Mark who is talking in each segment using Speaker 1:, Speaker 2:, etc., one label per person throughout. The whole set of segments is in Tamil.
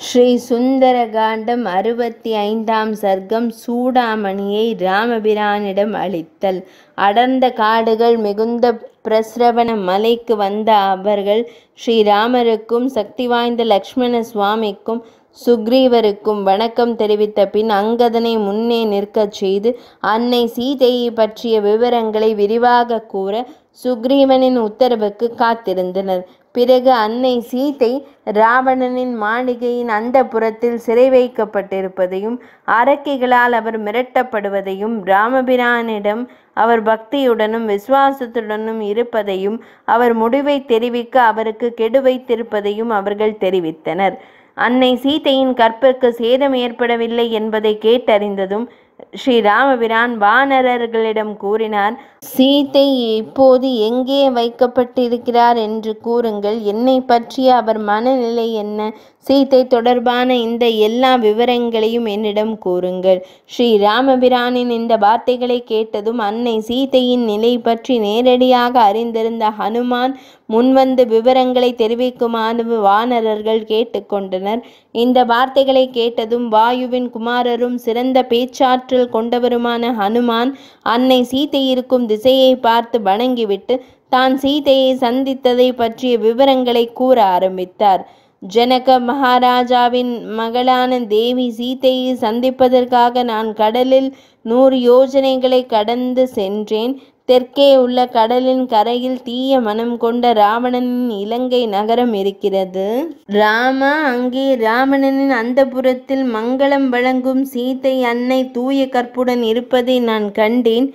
Speaker 1: ஸ்ரீ சுந்தரகாண்டம் 65ஆம் சர்க்கம் சூடாமணியை ராமபிரானிடம் அளித்தல். அடர்ந்த காடுகள் மிகுந்த பிரஸ்ரவண மலைக்கு வந்த அவர்கள் ஸ்ரீராமருக்கும் சக்தி வாய்ந்த லக்ஷ்மண சுவாமிக்கும் சுக்ரீவருக்கும் வணக்கம் தெரிவித்த பின் அங்கதனை முன்னே நிற்கச் செய்து அன்னை சீதையை பற்றிய விவரங்களை விரிவாக கூற சுக்ரீவனின் உத்தரவுக்கு காத்திருந்தனர். பிறகு அன்னை சீதை ராவணனின் மாளிகையின் அந்தப்புரத்தில் சிறை வைக்கப்பட்டிருப்பதையும் அரக்கிகளால் அவர் மிரட்டப்படுவதையும் ராமபிரானிடம் அவர் பக்தியுடனும் விசுவாசத்துடனும் இருப்பதையும் அவர் முடிவை தெரிவிக்க அவருக்கு கெடு வைத்திருப்பதையும் அவர்கள் தெரிவித்தனர். அன்னை சீதையின் கற்பிற்கு சேதம் ஏற்படவில்லை என்பதை கேட்டறிந்ததும் ஸ்ரீராமபிரான் வானரர்களிடம் கூறினார், சீதை இப்போது எங்கே வைக்கப்பட்டிருக்கிறார் என்று கூறுங்கள். என்னை பற்றிய அவர் மனநிலை என்ன? சீதை தொடர்பான இந்த எல்லா விவரங்களையும் என்னிடம் கூறுங்கள். ஸ்ரீராமபிரானின் இந்த வார்த்தைகளை கேட்டதும் அன்னை சீதையின் நிலை பற்றி நேரடியாக அறிந்திருந்த ஹனுமான் முன்வந்து விவரங்களை தெரிவிக்குமாறு வானரர்கள் கேட்டுக்கொண்டனர். இந்த வார்த்தைகளை கேட்டதும் வாயுவின் குமாரரும் சிறந்த பேச்சாற்றல் கொண்டவருமான ஹனுமான் அன்னை சீதை இருக்கும் திசையை பார்த்து வணங்கிவிட்டு தான் சீதையை சந்தித்ததை பற்றிய விவரங்களை கூற ஆரம்பித்தார். ஜனக மகாராஜாவின் மகளான தேவி சீதையை சந்திப்பதற்காக நான் கடலில் 100 யோஜனைகளை கடந்து சென்றேன். தெற்கே உள்ள கடலின் கரையில் தீய மனம் கொண்ட ராவணனின் இலங்கை நகரம் இருக்கிறது. ராமா, அங்கே ராவணனின் அந்தப்புரத்தில் மங்களம் வழங்கும் சீதை அன்னை தூய கற்புடன் இருப்பதை நான் கண்டேன்.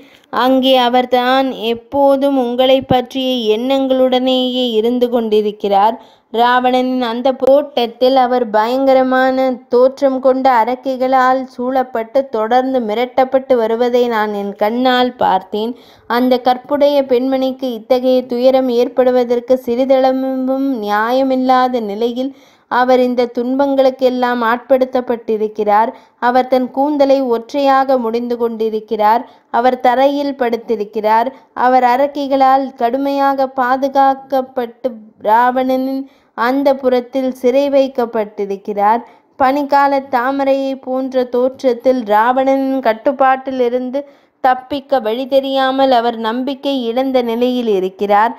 Speaker 1: அங்கே அவர் தான் எப்போதும் உங்களை பற்றிய எண்ணங்களுடனேயே இருந்து கொண்டிருக்கிறார். ராவணனின் அந்த போட்டத்தில் அவர் பயங்கரமான தோற்றம் கொண்ட அரக்கிகளால் சூழப்பட்டு தொடர்ந்து மிரட்டப்பட்டு வருவதை நான் என் கண்ணால் பார்த்தேன். அந்த கற்புடைய பெண்மணிக்கு இத்தகைய துயரம் ஏற்படுவதற்கு சிறிதளவும் நியாயமில்லாத நிலையில் அவர் இந்த துன்பங்களுக்கெல்லாம் ஆட்படுத்தப்பட்டிருக்கிறார். அவர் தன் கூந்தலை ஒற்றையாக முடிந்து கொண்டிருக்கிறார். அவர் தரையில் படுத்திருக்கிறார். அவர் அரக்கிகளால் கடுமையாக பாதுகாக்கப்பட்டு ராவணனின் அந்த புறத்தில் சிறை வைக்கப்பட்டிருக்கிறார். பனிக்கால தாமரையை போன்ற தோற்றத்தில் ராவணனின் கட்டுப்பாட்டில் இருந்து தப்பிக்க வழி தெரியாமல் அவர் நம்பிக்கை இழந்த நிலையில் இருக்கிறார்.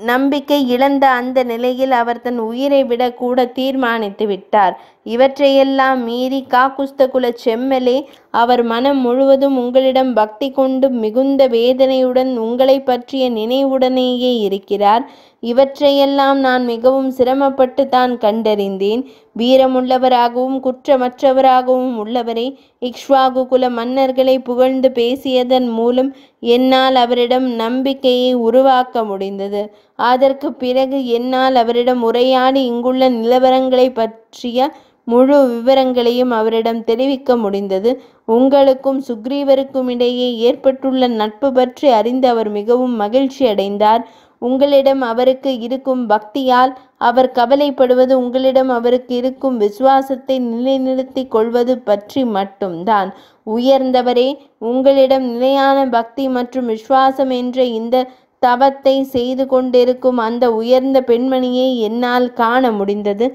Speaker 1: நம்பிக்கை இழந்த அந்த நிலையில் அவர் தன் உயிரை விட கூட தீர்மானித்து விட்டார். இவற்றையெல்லாம் மீறி காகுஸ்த குல செம்மலே, அவர் மனம் முழுவதும் உங்களிடம் பக்தி கொண்டு மிகுந்த வேதனையுடன் உங்களை பற்றிய நினைவுடனேயே இருக்கிறார். இவற்றையெல்லாம் நான் மிகவும் சிரமப்பட்டு தான் கண்டறிந்தேன். வீரமுள்ளவராகவும் குற்றமற்றவராகவும் உள்ளவரை இக்ஷ்வாகு குல மன்னர்களை புகழ்ந்து பேசியதன் மூலம் என்னால் அவரிடம் நம்பிக்கையை உருவாக்க முடிந்தது. அதற்கு பிறகு என்னால் அவரிடம் உரையாடி இங்குள்ள நிலவரங்களை பற்றிய முழு விவரங்களையும் அவரிடம் தெரிவிக்க முடிந்தது. உங்களுக்கும் சுக்ரீவருக்கும் இடையே ஏற்பட்டுள்ள நட்பு பற்றி அறிந்து அவர் மிகவும் மகிழ்ச்சி அடைந்தார். உங்களிடம் அவருக்கு இருக்கும் பக்தியால் அவர் கவலைப்படுவது உங்களிடம் அவருக்கு இருக்கும் விசுவாசத்தை நிலைநிறுத்தி கொள்வது பற்றி மட்டும்தான். உயர்ந்தவரே, உங்களிடம் நிலையான பக்தி மற்றும் விசுவாசம் என்ற இந்த தவத்தை செய்து கொண்டிருக்கும் அந்த உயர்ந்த பெண்மணியை என்னால் காண முடிந்தது.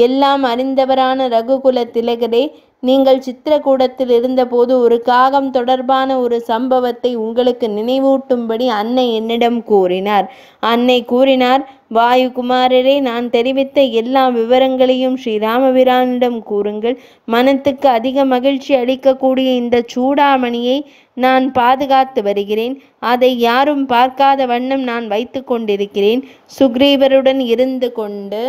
Speaker 1: எல்லாம் அறிந்தவரான ரகுகுல திலகரே, நீங்கள் சித்திரக்கூடத்தில் இருந்தபோது ஒரு காகம் தொடர்பான ஒரு சம்பவத்தை உங்களுக்கு நினைவூட்டும்படி அன்னை என்னிடம் கூறினார். அன்னை கூறினார், வாயுகுமாரரே, நான் தெரிவித்த எல்லா விவரங்களையும் ஸ்ரீராமபிரானிடம் கூறுங்கள். மனத்துக்கு அதிக மகிழ்ச்சி அளிக்கக்கூடிய இந்த சூடாமணியை நான் பாதுகாத்து வருகிறேன். அதை யாரும் பார்க்காத வண்ணம் நான் வைத்து கொண்டிருக்கிறேன். சுக்ரீவருடன் இருந்து கொண்டு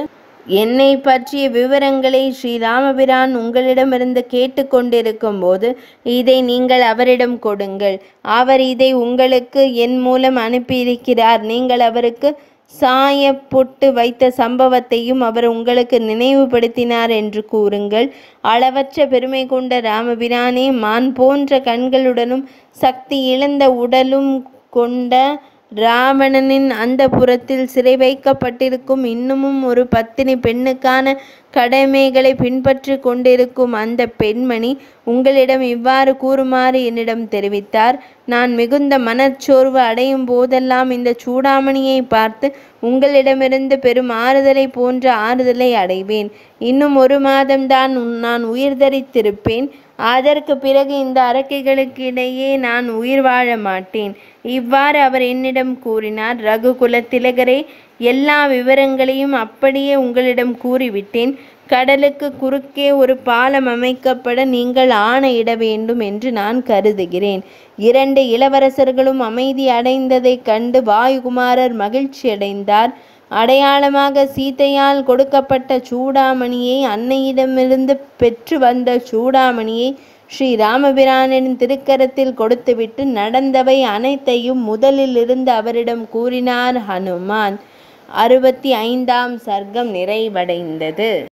Speaker 1: என்னை பற்றிய விவரங்களை ஸ்ரீராமபிரான் உங்களிடமிருந்து கேட்டுக்கொண்டிருக்கும் போது இதை நீங்கள் அவரிடம் கொடுங்கள். அவர் இதை உங்களுக்கு என் மூலம் அனுப்பியிருக்கிறார். நீங்கள் அவருக்கு சாயப்பொட்டு வைத்த சம்பவத்தையும் அவர் உங்களுக்கு நினைவுபடுத்தினார் என்று கூறுங்கள். அளவற்ற பெருமை கொண்ட ராமபிரானே, மான் போன்ற கண்களுடனும் சக்தி இழந்த உடலும் கொண்ட ராவணனின் அந்த புறத்தில் சிறை வைக்கப்பட்டிருக்கும் இன்னமும் ஒரு பத்தினி பெண்ணுக்கான கடமைகளை பின்பற்றி கொண்டிருக்கும் அந்த பெண்மணி உங்களிடம் இவ்வாறு கூறுமாறு என்னிடம் தெரிவித்தார். நான் மிகுந்த மனச்சோர்வு அடையும் போதெல்லாம் இந்த சூடாமணியை பார்த்து உங்களிடமிருந்து பெரும் ஆறுதலை போன்ற ஆறுதலை அடைவேன். இன்னும் 1 மாதம்தான் நான் உயிர் தரித்திருப்பேன். அதற்கு பிறகு இந்த அரக்கைகளுக்கு இடையே நான் உயிர் வாழ மாட்டேன். இவ்வாறு அவர் என்னிடம் கூறினார். ரகுகுல திலகரே, எல்லா விவரங்களையும் அப்படியே உங்களிடம் கூறிவிட்டேன். கடலுக்கு குறுக்கே ஒரு பாலம் அமைக்கப்பட நீங்கள் ஆணையிட வேண்டும் என்று நான் கருதுகிறேன். 2 இளவரசர்களும் அமைதி அடைந்ததைக் கண்டு வாயுகுமாரர் மகிழ்ச்சியடைந்தார். அடையாளமாக சீதையால் கொடுக்கப்பட்ட சூடாமணியை, அன்னையிடமிருந்து பெற்று வந்த சூடாமணியை ஸ்ரீராமபிரானின் திருக்கரத்தில் கொடுத்துவிட்டு நடந்தவை அனைத்தையும் முதலில் இருந்து அவரிடம் கூறினார் ஹனுமான். 65ஆம் சர்க்கம் நிறைவடைந்தது.